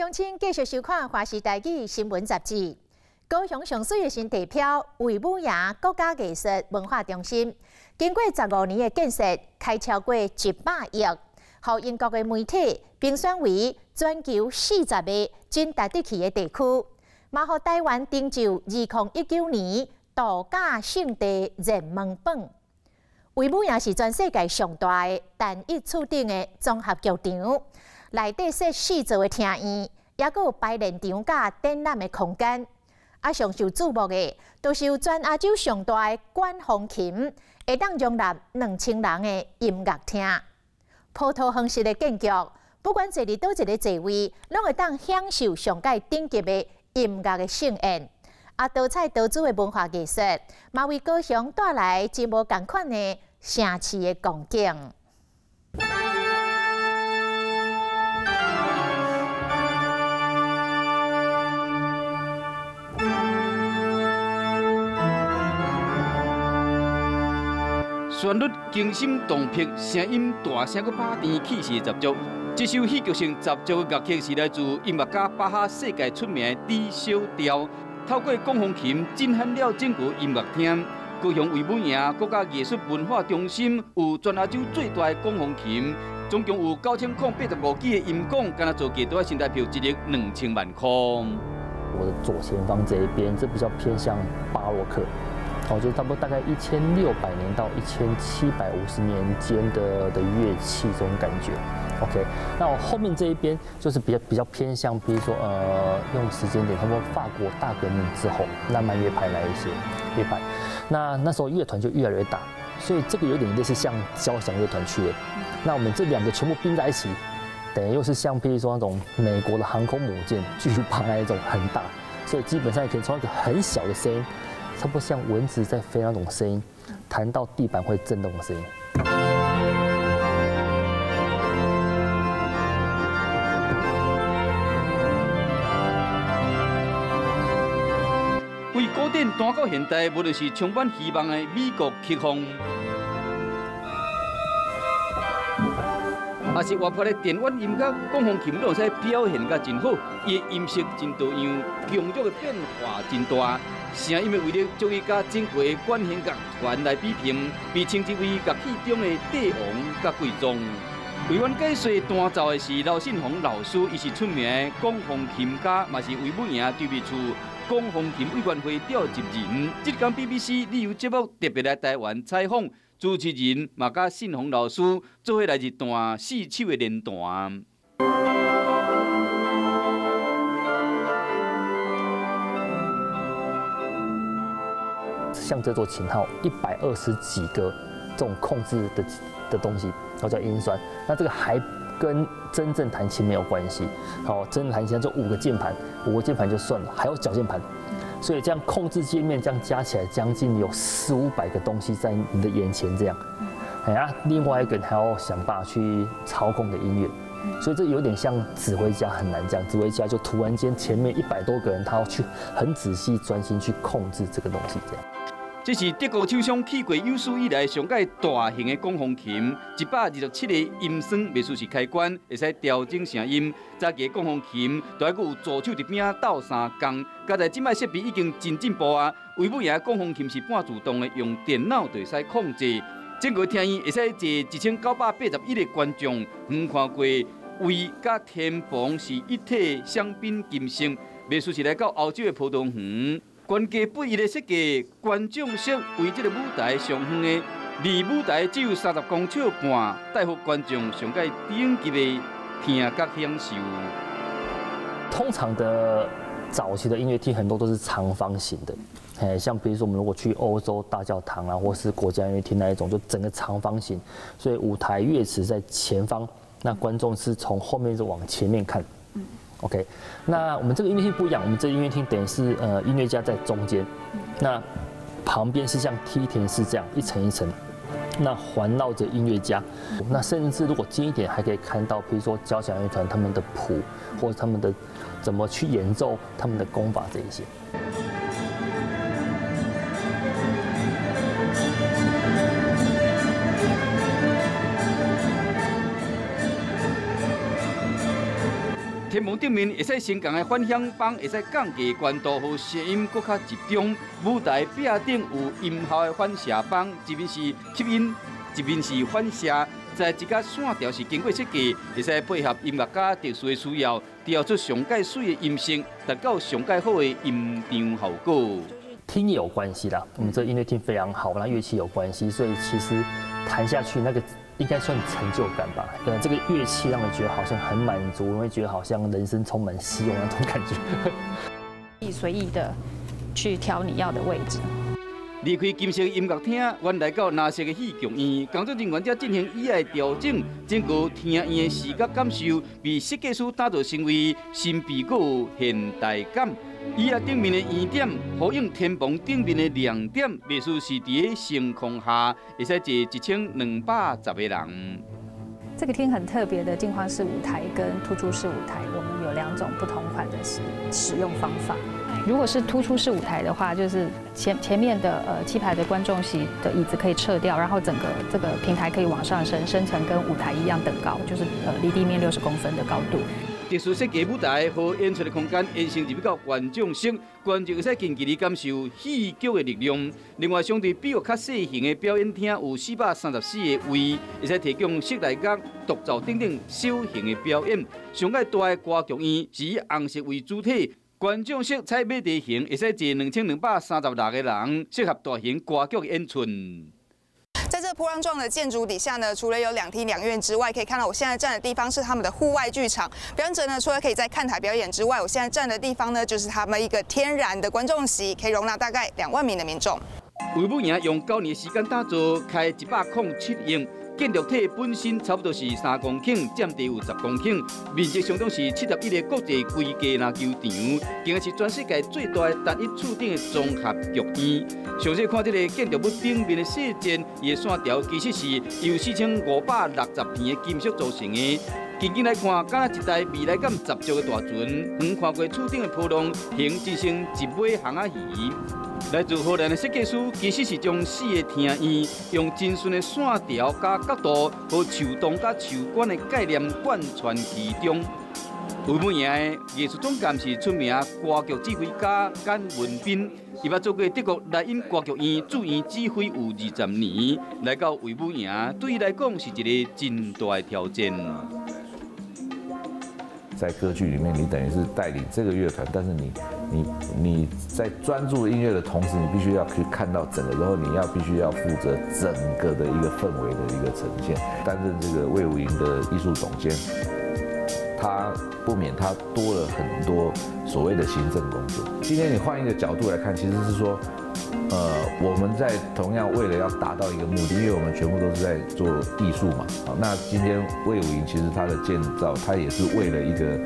乡亲继续收看《华视台语新闻杂志》。高雄上水的新地标卫武营国家艺术文化中心，经过15年的建设，开超过100亿，互英国的媒体评选为全球40个真值得去的地区，嘛互台湾登就2019年度假胜地热门榜。卫武营是全世界上大的单一厝顶的综合剧场，内底设4座的厅院，也佫有排练场甲展览的空间。上受注目的，就是有全亚洲上大的管风琴，会当容纳2000人的音乐厅。葡萄形式的建筑，不管坐伫倒一个座位，拢会当享受上界顶级的音乐的盛宴。多彩多姿的文化艺术，嘛为高雄带来真无共款的城市的光景。旋律惊心动魄，声音大声佮打甜，气势十足。这首戏剧性十足的乐曲是来自音乐家巴哈世界出名的 D 小调。透过管风琴震撼了整个音乐厅。高雄卫武营国家艺术文化中心有全亚洲最大的管风琴，总共有9085支的音管，干那造价都要新台币1亿2000万块。我的左前方这一边，这比较偏向巴洛克。就是差不多大概1600年到1750年间的乐器这种感觉。OK， 那我后面这一边就是比较偏向，比如说用时间点，差不多法国大革命之后，浪漫乐派那一些乐派，那时候乐团就越来越大，所以这个有点类似像交响乐团去了。那我们这2个全部并在一起，等于又是像比如说那种美国的航空母舰巨无霸那一种很大，所以基本上可以从一个很小的声音。差不多像蚊子在飞那种声音，弹到地板会震动的声音。为古典弹到现代，无论是充满希望的美国曲风，也是活泼的电玩音乐，管风琴拢使表现甲真好，伊的音色真多样，强弱的变化真大。声音的威力足以甲整个的管弦乐团来比拼，被称之为乐器中的帝王甲贵族。为阮解说弹奏的是刘信宏老师，伊是出名的管风琴家，嘛是卫武营对面处管风琴委员会召集人。这天 BBC 旅游节目特别来台湾采访，主持人嘛甲信宏老师做伙来一段4手的连弹。像这座琴号120几个这种控制的东西，然后叫音栓。那这个还跟真正弹琴没有关系。好，真正弹琴就5个键盘，5个键盘就算了，还有脚键盘。所以这样控制界面这样加起来，将近有400-500个东西在你的眼前这样。另外一个人还要想办法去操控的音乐。所以这有点像指挥家很难这样，指挥家就突然间前面100多个人，他要去很仔细专心去控制这个东西这样。这是德国厂商起过有史以来上界大型的管风琴，127个音栓秘书是开关，会使调整声音。早期管风琴都还佫有助手伫边斗3工，加在即摆设备已经真进步啊。卫武营管风琴是半自动的，用电脑就会使控制。整个厅院会使坐1981个观众，远看过位甲天棚是一体镶边金色，秘书是来到欧洲的葡萄园。关键不一的设计，观众席为这个舞台上方的，离舞台只有30公尺半，带予观众上界顶级的听觉享受。通常的早期的音乐厅很多都是长方形的，像比如说我们如果去欧洲大教堂啊，或是国家音乐厅那一种，就整个长方形，所以舞台乐池在前方，那观众是从后面就往前面看。OK， 那我们这个音乐厅不一样，我们这个音乐厅等于是音乐家在中间，那旁边是像梯田式这样一层一层，那环绕着音乐家，那甚至如果近一点还可以看到，比如说交响乐团他们的谱，或者他们的怎么去演奏他们的功法这一些。天幕顶面会使升降的反响板会使降低关度，和声音更较集中。舞台壁顶有音效的反射板，一面是吸音，一面是反射。在一个线条是经过设计，会使配合音乐家特殊的需要，调出上界水的音色，达到上界好的音场效果。听也有关系啦，我们这音乐厅非常好，那乐器有关系，所以其实弹下去那个应该算成就感吧。可能这个乐器让人觉得好像很满足，会觉得好像人生充满希望那种感觉。可以随意的去挑你要的位置。离开金色音乐厅，原来到蓝色的戏剧院，工作人员则进行以下调整，整个听院的视觉感受被设计师打造成为神秘有现代感。椅仔顶面的圆点，呼应天棚顶面的亮点，秘书是伫星空下，会使坐1210个人。这个厅很特别的镜框式舞台跟突出式舞台，我们有2种不同款的使用方法。如果是突出式舞台的话，就是前面的7排的观众席的椅子可以撤掉，然后整个这个平台可以往上升，升成跟舞台一样等高，就是离地面60公分的高度。特殊设计舞台和演出的空间延伸入到观众席，观众会使近距离感受戏剧的力量。另外，相对比较较小型的表演厅有434个位，会使提供室内乐、独奏等等小型的表演。上界大的歌剧院是以红色为主体。观众席采马蹄形，会使坐2236个人，适合大型歌剧演出。在这波浪状的建筑底下呢，除了有2厅2院之外，可以看到我现在站的地方是他们的户外剧场。表演者呢，除了可以在看台表演之外，我现在站的地方呢，就是他们一个天然的观众席，可以容纳大概2万名的民众。魏武营用9年的时间打造，开107亿。建筑体本身差不多是3公顷，占地有10公顷，面积相当是71个国际规格篮球场，更是全世界最大的单一厝顶的综合剧院。详细看这个建筑物顶面的细节，伊的线条其实是由4560片的金属组成的。近近来看，敢若一台未来感十足的大船，横跨过厝顶的波浪，形成一尾航仔鱼。来自荷兰的设计师，其实是将4个厅院用精纯的线条加角度和树洞加树管的概念贯穿其中。魏武营的艺术总监是出名歌剧指挥家简文彬，伊捌做过德国莱茵歌剧院驻院指挥有20年，来到魏武营对伊来讲是一个真大的挑战。在歌剧里面，你等于是带领这个乐团，但是你在专注音乐的同时，你必须要去看到整个，然后你必须要负责整个的一个氛围的一个呈现。担任这个魏武营的艺术总监，他不免他多了很多所谓的行政工作。今天你换一个角度来看，其实是说，我们在同样为了要达到一个目的，因为我们全部都是在做艺术嘛。好，那今天魏武营其实它的建造，它也是为了一个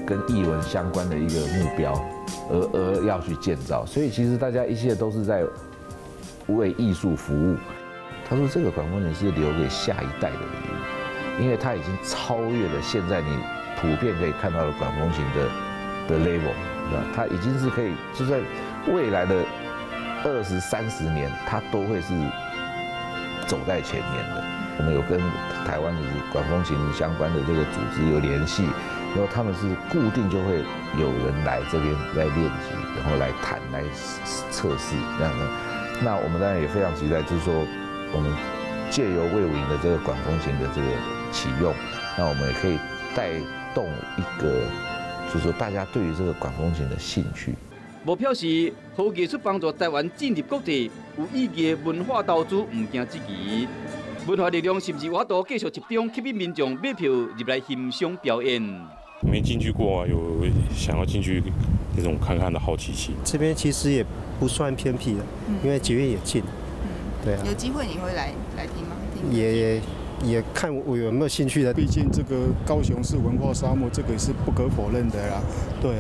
跟艺文相关的一个目标而要去建造，所以其实大家一切都是在为艺术服务。他说这个管风琴是留给下一代的礼物，因为它已经超越了现在你普遍可以看到的管风琴的 level， 是吧？它已经是可以就在未来的20、30年，它都会是走在前面的。我们有跟台湾的管风琴相关的这个组织有联系，然后他们是固定就会有人来这边来练习，然后来弹、来测试这样的。那我们当然也非常期待，就是说我们借由魏武营的这个管风琴的这个启用，那我们也可以带动一个，就是说大家对于这个管风琴的兴趣。目标是予艺术帮助台湾进入国际，有意义的文化投资，唔惊自己。文化力量是不是我都继续集中吸引民众买票入来欣赏表演？没进去过啊，有想要进去那种看看的好奇心。这边其实也不算偏僻的，因为捷运也近。对啊。有机会你会来听吗？也看我有没有兴趣的。毕竟这个高雄是文化沙漠，这个是不可否认的啦。对，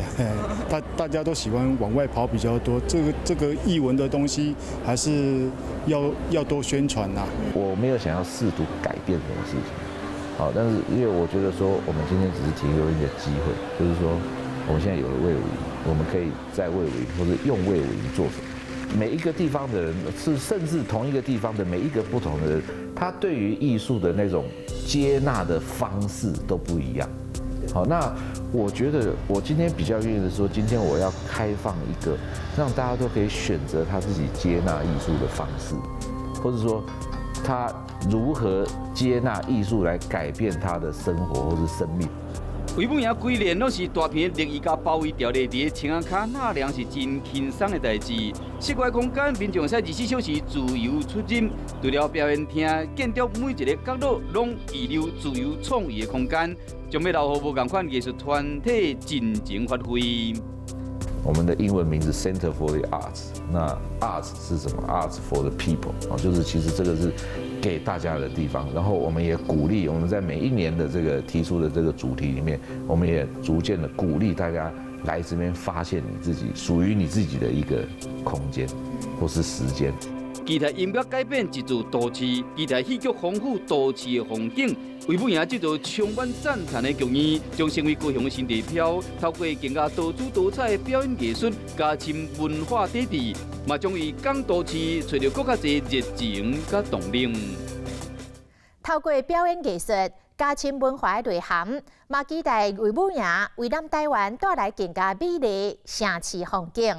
大家都喜欢往外跑比较多，这个艺文的东西还是要多宣传呐。我没有想要试图改变这种事情，好，但是因为我觉得说我们今天只是提供一个机会，就是说我们现在有了魏武营，我们可以在魏武营或者用魏武营做什么。每一个地方的人，甚至同一个地方的每一个不同的人，他对于艺术的那种接纳的方式都不一样。好，那我觉得我今天比较愿意的说，今天我要开放一个让大家都可以选择他自己接纳艺术的方式，或者说他如何接纳艺术来改变他的生活或是生命。为本营规年拢是大片绿意甲包围条例，伫青仔脚纳凉是真轻松的代志。室外空间，民众使24小时自由出入。除了表演厅，建筑每一个角落拢预留自由创意的空间，将要留予无同款艺术团体尽情发挥。我们的英文名字 Center for the Arts， 那 Arts 是什么 ？Arts for the people， 就是其实这个是给大家的地方。然后我们也鼓励，我们在每一年的这个提出的这个主题里面，我们也逐渐的鼓励大家来这边发现你自己属于你自己的一个空间或是时间。期待音乐改变一座都市，期待戏剧丰富都市的风景。为本营这座充满赞叹的剧院，将成为高雄的新地标。透过更加多姿多彩的表演艺术，加深文化底蕴，嘛将为港都市找到更加多热情甲动力。透过表演艺术，加深文化的内涵，嘛期待为本营为咱台湾带来更加美丽城市风景。